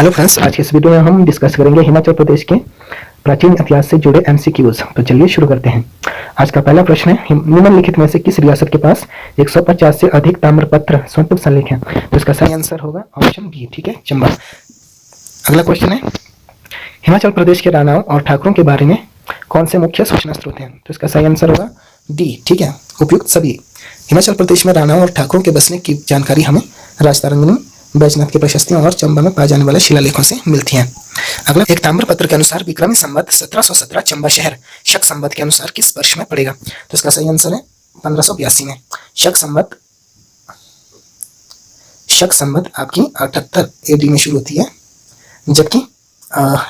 Hello friends, आज के इस वीडियो में हम डिस्कस करेंगे हिमाचल प्रदेश के प्राचीन इतिहास से जुड़े एमसीक्यूज। तो चलिए शुरू करते हैं। आज का पहला प्रश्न है, निम्नलिखित में से किस रियासत के पास 150 से अधिक ताम्रपत्र स्वर्ण संलेख हैं? तो इसका सही आंसर होगा ऑप्शन बी, ठीक है, चंबा। अगला क्वेश्चन है, हिमाचल प्रदेश के राणाओं और ठाकुरों के बारे में कौन से मुख्य सूचना स्रोत हैं? तो इसका सही आंसर होगा डी, ठीक है, उपयुक्त सभी। हिमाचल प्रदेश में राणाओं और ठाकुरों के बसने की जानकारी हमें राजतारंगिणी, बैजनाथ की प्रशस्तियों और चंबा में पाए जाने वाले शिलालेखों से मिलती हैं। अगला, एक ताम्रपत्र के अनुसार विक्रमी संवत 1717 चंबा शहर शक संवत के अनुसार किस वर्ष में पड़ेगा? तो इसका सही आंसर है 1582 में। शक संवत आपकी 78 एडी में शुरू होती है, जबकि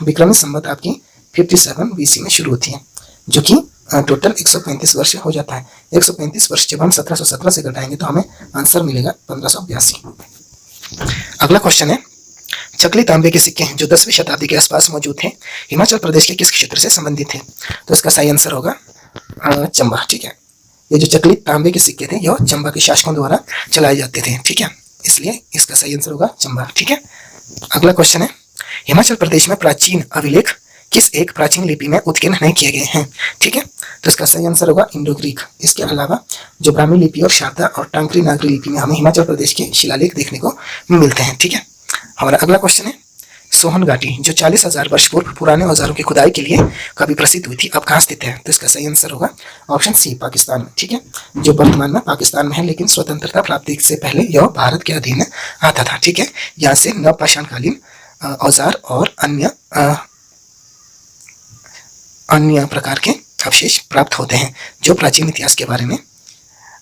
विक्रमी संवत आपकी 57 बीसी में शुरू होती है, जो कि टोटल 135 वर्ष हो जाता है। 135 वर्ष जब हम 1717 से घटाएंगे तो हमें आंसर मिलेगा 1582। अगला क्वेश्चन है, चकली तांबे के सिक्के जो 10वीं शताब्दी के आसपास मौजूद थे, हिमाचल प्रदेश के किस क्षेत्र से संबंधित थे? तो इसका सही आंसर होगा चंबा, ठीक है। ये जो चकली तांबे के सिक्के थे यह चंबा के शासकों द्वारा चलाए जाते थे, ठीक है, इसलिए इसका सही आंसर होगा चंबा, ठीक है। अगला क्वेश्चन है, हिमाचल प्रदेश में प्राचीन अभिलेख किस एक प्राचीन लिपि में उत्कीर्ण नहीं किए गए हैं? ठीक है, तो इसका सही आंसर होगा इंडो ग्रीक। इसके अलावा जो ब्राह्मी लिपि और शारदा और टांकरी नागरी लिपि में हमें हिमाचल प्रदेश के शिलालेख देखने को मिलते हैं, ठीक है। हमारा अगला क्वेश्चन है, सोहन घाटी जो 40,000 वर्ष पूर्व पुराने औजारों की खुदाई के लिए काफी प्रसिद्ध हुई थी, अब कहाँ स्थित है? तो इसका सही आंसर होगा ऑप्शन सी, पाकिस्तान में, ठीक है, जो वर्तमान में पाकिस्तान में है, लेकिन स्वतंत्रता प्राप्ति से पहले यह भारत के अधीन आता था, ठीक है। यहाँ से नवपाषाणकालीन औजार और अन्य प्रकार के अवशेष प्राप्त होते हैं, जो प्राचीन इतिहास के बारे में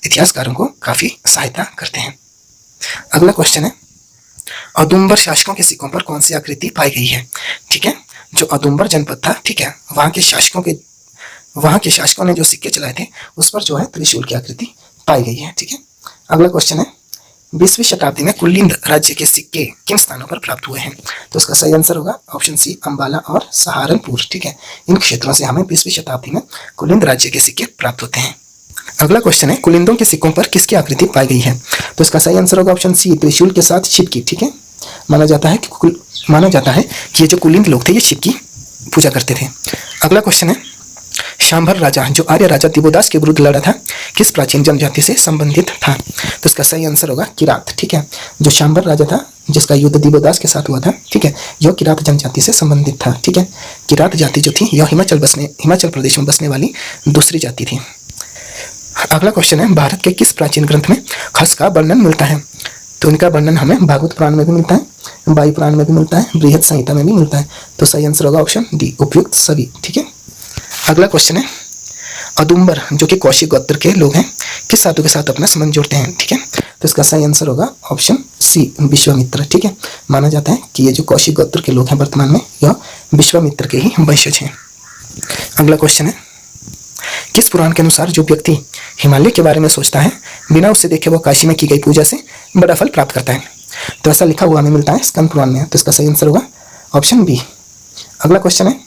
इतिहासकारों को काफी सहायता करते हैं। अगला क्वेश्चन है, औदुंबर शासकों के सिक्कों पर कौन सी आकृति पाई गई है? ठीक है, जो औदुंबर जनपद था, ठीक है, वहां के शासकों ने जो सिक्के चलाए थे उस पर जो है त्रिशूल की आकृति पाई गई है, ठीक है। अगला क्वेश्चन है, 20वीं शताब्दी में कुलिंद राज्य के सिक्के किन स्थानों पर प्राप्त हुए हैं? तो इसका सही आंसर होगा ऑप्शन सी, अंबाला और सहारनपुर, ठीक है। इन क्षेत्रों से हमें 20वीं शताब्दी में कुलिंद राज्य के सिक्के प्राप्त होते हैं। अगला क्वेश्चन है, कुलिंदों के सिक्कों पर किसकी आकृति पाई गई है? तो इसका सही आंसर होगा ऑप्शन सी, त्रिशूल के साथ शिव की, ठीक है। माना जाता है कि ये जो कुलिंद लोग थे ये शिव की पूजा करते थे। अगला क्वेश्चन है, शांभर राजा जो आर्य राजा दिवोदास के विरुद्ध लड़ा था, किस प्राचीन जनजाति से संबंधित था? तो इसका सही आंसर होगा किरात, ठीक है। जो शांभर राजा था जिसका युद्ध दिवोदास के साथ हुआ था, ठीक है, यह किरात जनजाति से संबंधित था, ठीक है। किरात जाति जो थी यह हिमाचल प्रदेश में बसने वाली दूसरी जाति थी। अगला क्वेश्चन है, भारत के किस प्राचीन ग्रंथ में खस का वर्णन मिलता है? तो इनका वर्णन हमें भागवत पुराण में भी मिलता है, वायु पुराण में भी मिलता है, बृहद संहिता में भी मिलता है। तो सही आंसर होगा ऑप्शन डी, उपयुक्त सभी, ठीक है। अगला क्वेश्चन है, औदुंबर जो कि कौशिक गोत्र के लोग हैं किस धातु के साथ अपना संबंध जोड़ते हैं? ठीक है, तो इसका सही आंसर होगा ऑप्शन सी, विश्वामित्र, ठीक है। माना जाता है कि ये जो कौशिक गोत्र के लोग हैं वर्तमान में यह विश्वामित्र के ही वंशज हैं। अगला क्वेश्चन है, किस पुराण के अनुसार जो व्यक्ति हिमालय के बारे में सोचता है बिना उससे देखे वो काशी में की गई पूजा से बड़ा फल प्राप्त करता है? तो ऐसा लिखा हुआ हमें मिलता है स्कंद पुराण में, तो इसका सही आंसर होगा ऑप्शन बी। अगला क्वेश्चन है,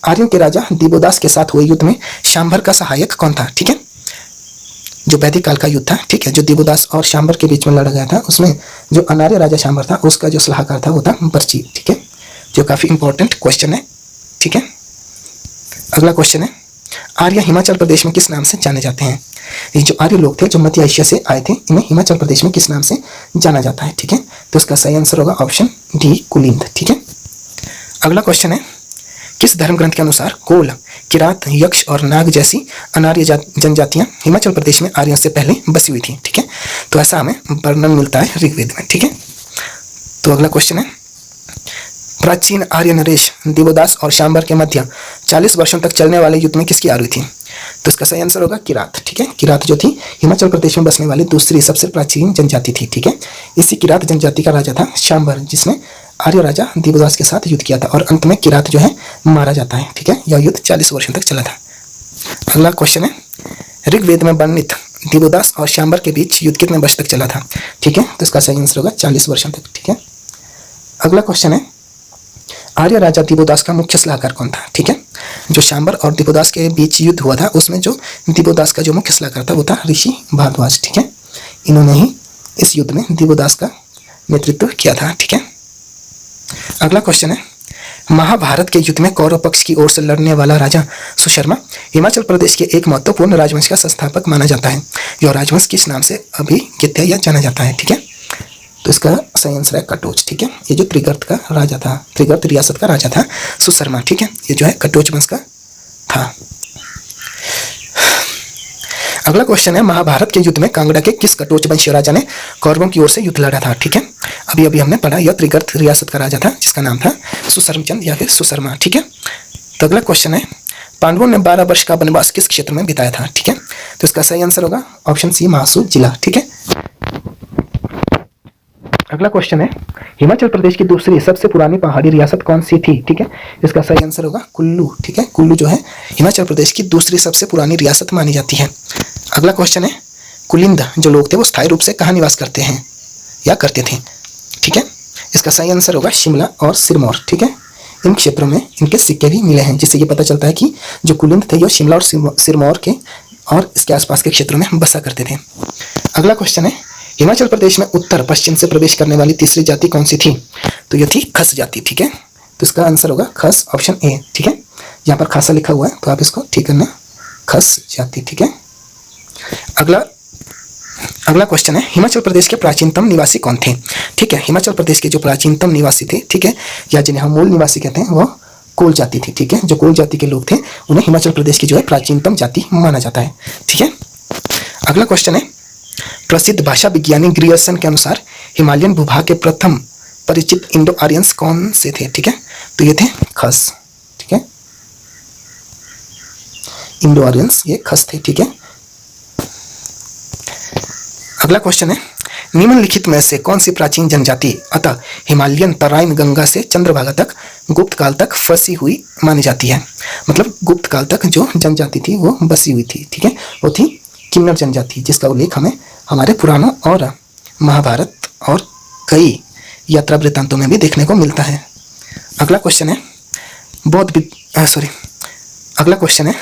आर्यों के राजा दिवोदास के साथ हुए युद्ध में शांभर का सहायक कौन था? ठीक है, जो वैदिक काल का युद्ध था, ठीक है, जो दिवोदास और शांभर के बीच में लड़ा गया था, उसमें जो अनार्य राजा शांभर था उसका जो सलाहकार था वो था बर्ची, ठीक है, जो काफी इंपॉर्टेंट क्वेश्चन है, ठीक है। अगला क्वेश्चन है, आर्य हिमाचल प्रदेश में किस नाम से जाने जाते हैं? ये जो आर्य लोग थे जो मध्य एशिया से आए थे, इन्हें हिमाचल प्रदेश में किस नाम से जाना जाता है? ठीक है, तो इसका सही आंसर होगा ऑप्शन डी, कुलिंद, ठीक है। अगला क्वेश्चन है, किस धर्म ग्रंथ के अनुसार कोल, किरात, यक्ष और नाग जैसी अनार्य जनजातियां हिमाचल प्रदेश में आर्यों से पहले बसी हुई थी? ठीक है, तो ऐसा हमें वर्णन मिलता है ऋग्वेद में, ठीक है। तो अगला क्वेश्चन है, प्राचीन आर्य नरेश दिवोदास और शांभर के मध्य 40 वर्षों तक चलने वाले युद्ध में किसकी हार हुई थी? तो इसका सही आंसर होगा किरात, ठीक है। किरात जो थी हिमाचल प्रदेश में बसने वाली दूसरी सबसे प्राचीन जनजाति थी, ठीक है। इसी किरात जनजाति का राजा था शांभर, जिसने आर्य राजा दिवोदास के साथ युद्ध किया था और अंत में किरात जो है मारा जाता है, ठीक है। यह युद्ध 40 वर्षों तक चला था। अगला क्वेश्चन है, ऋग्वेद में वर्णित दिवोदास और शांभर के बीच युद्ध कितने वर्ष तक चला था? ठीक है, तो इसका सही आंसर होगा 40 वर्षों तक, ठीक है। अगला क्वेश्चन है, आर्य राजा दिवोदास का मुख्य सलाहकार कौन था? ठीक है, जो शांभर और दिवोदास के बीच युद्ध हुआ था उसमें जो दिवोदास का जो मुख्य सलाहकार था वो था ऋषि भारद्वाज, ठीक है। इन्होंने ही इस युद्ध में दिवोदास का नेतृत्व किया था, ठीक है। अगला क्वेश्चन है, महाभारत के युद्ध में कौरव पक्ष की ओर से लड़ने वाला राजा सुशर्मा हिमाचल प्रदेश के एक महत्वपूर्ण राजवंश का संस्थापक माना जाता है। यह राजवंश किस नाम से अभिहित या जाना जाता है? ठीक है, तो इसका सही आंसर है कटोच। ठीक है, ये जो त्रिगर्त का राजा था, त्रिगर्त रियासत का राजा था सुशर्मा। ठीक है, ये जो है कटोच वंश का था। अगला क्वेश्चन है, महाभारत के युद्ध में कांगड़ा के किस कटोच वंशीय राजा ने कौरवों की ओर से युद्ध लड़ा था? ठीक है, अभी हमने पढ़ा, यह त्रिगर्त रियासत का राजा था जिसका नाम था सुशर्मचंद या फिर सुशर्मा। ठीक है, तो अगला क्वेश्चन है, पांडवों ने 12 वर्ष का वनवास किस क्षेत्र में बिताया था? ठीक है, तो इसका सही आंसर होगा ऑप्शन सी, महासूर जिला। ठीक है, अगला क्वेश्चन है, हिमाचल प्रदेश की दूसरी सबसे पुरानी पहाड़ी रियासत कौन सी थी? ठीक है, इसका सही आंसर होगा कुल्लू। ठीक है, कुल्लू जो है हिमाचल प्रदेश की दूसरी सबसे पुरानी रियासत मानी जाती है। अगला क्वेश्चन है, कुलिंद जो लोग थे वो स्थायी रूप से कहाँ निवास करते हैं या करते थे? ठीक है, इसका सही आंसर होगा शिमला और सिरमौर। ठीक है, इन क्षेत्रों में इनके सिक्के भी मिले हैं, जिससे ये पता चलता है कि जो कुलिंद थे ये शिमला और सिरमौर के और इसके आसपास के क्षेत्रों में बसा करते थे। अगला क्वेश्चन है, हिमाचल प्रदेश में उत्तर पश्चिम से प्रवेश करने वाली तीसरी जाति कौन सी थी? तो यह थी खस जाति। ठीक है, तो इसका आंसर होगा खस, ऑप्शन ए। ठीक है, यहाँ पर खासा लिखा हुआ है तो आप इसको ठीक करना, खस जाति। ठीक है, अगला क्वेश्चन है, हिमाचल प्रदेश के प्राचीनतम निवासी कौन थे? ठीक है, हिमाचल प्रदेश के जो प्राचीनतम निवासी थे, ठीक है, या जिन्हें हम मूल निवासी कहते हैं, वो कोल जाति थी। ठीक है, जो कोल जाति के लोग थे उन्हें हिमाचल प्रदेश की जो है प्राचीनतम जाति माना जाता है। ठीक है, अगला क्वेश्चन है, प्रसिद्ध भाषा विज्ञानी ग्रियर्सन के अनुसार हिमालयन भूभाग के प्रथम परिचित इंडो आर्यंस कौन से थे? ठीक है, तो ये थे खस। ठीक है, इंडो आर्यंस ये खस थे। ठीक है, अगला क्वेश्चन है, निम्नलिखित में से कौन सी प्राचीन जनजाति अतः हिमालयन तराइन गंगा से चंद्रभागा तक गुप्त काल तक फंसी हुई मानी जाती है? मतलब गुप्त काल तक जो जनजाति थी वो बसी हुई थी। ठीक है, वो थी किन्नर जनजाति, जिसका उल्लेख हमें हमारे पुराणों और महाभारत और कई यात्रा वृत्तांतों में भी देखने को मिलता है। अगला क्वेश्चन है,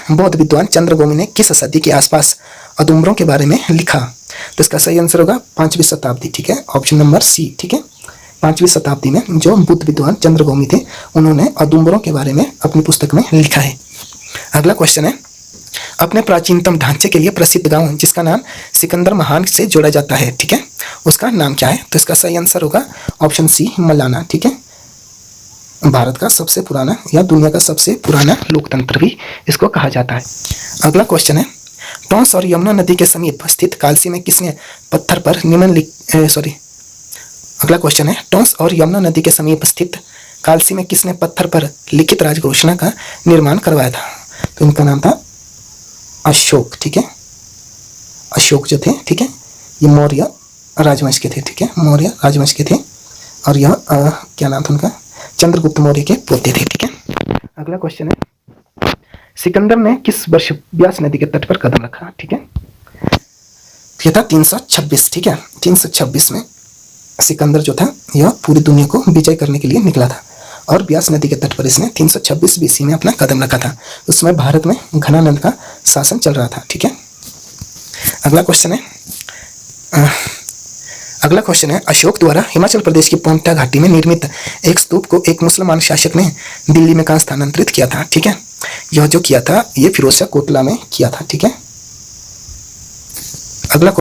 बौद्ध विद्वान चंद्रगोमी ने किस सदी के आसपास अदुम्बरों के बारे में लिखा? तो इसका सही आंसर होगा 5वीं शताब्दी। ठीक है, ऑप्शन नंबर सी। ठीक है, 5वीं शताब्दी में जो बुद्ध विद्वान चंद्रगोमी थे उन्होंने अदुम्बरों के बारे में अपनी पुस्तक में लिखा है। अगला क्वेश्चन है, अपने प्राचीनतम ढांचे के लिए प्रसिद्ध गांव जिसका नाम सिकंदर महान से जोड़ा जाता है, ठीक है, उसका नाम क्या है? तो इसका सही आंसर होगा ऑप्शन सी, मलाना। ठीक है, भारत का सबसे पुराना या दुनिया का सबसे पुराना लोकतंत्र भी इसको कहा जाता है। अगला क्वेश्चन है, टॉन्स और यमुना नदी के समीप स्थित कालसी में किसने पत्थर पर अगला क्वेश्चन है, टॉन्स और यमुना नदी के समीप स्थित कालसी में किसने पत्थर पर लिखित राजघोषणा का निर्माण करवाया था? तो इनका नाम था अशोक। ठीक है, अशोक जो थे, ठीक है, ये मौर्य राजवंश के थे। ठीक है, मौर्य राजवंश के थे और यह क्या नाम था उनका? चंद्रगुप्त मौर्य के पोते थे। ठीक है, अगला क्वेश्चन है, सिकंदर ने किस वर्ष ब्यास नदी के तट पर कदम रखा? ठीक है, यह था 326। ठीक है, 326 में सिकंदर जो था यह पूरी दुनिया को विजय करने के लिए निकला था और ब्यास नदी के तट पर इसने 326 बीसी में अपना कदम रखा था। उस समय भारत में घनानंद का शासन चल रहा था। ठीक है, अगला क्वेश्चन है, अशोक द्वारा हिमाचल प्रदेश की पोंटा घाटी में निर्मित एक स्तूप को एक मुसलमान शासक ने दिल्ली में कहाँ स्थानांतरित किया था? ठीक है, यह जो किया था ये फिरोज शाह कोटला में किया था। ठीक है, अगला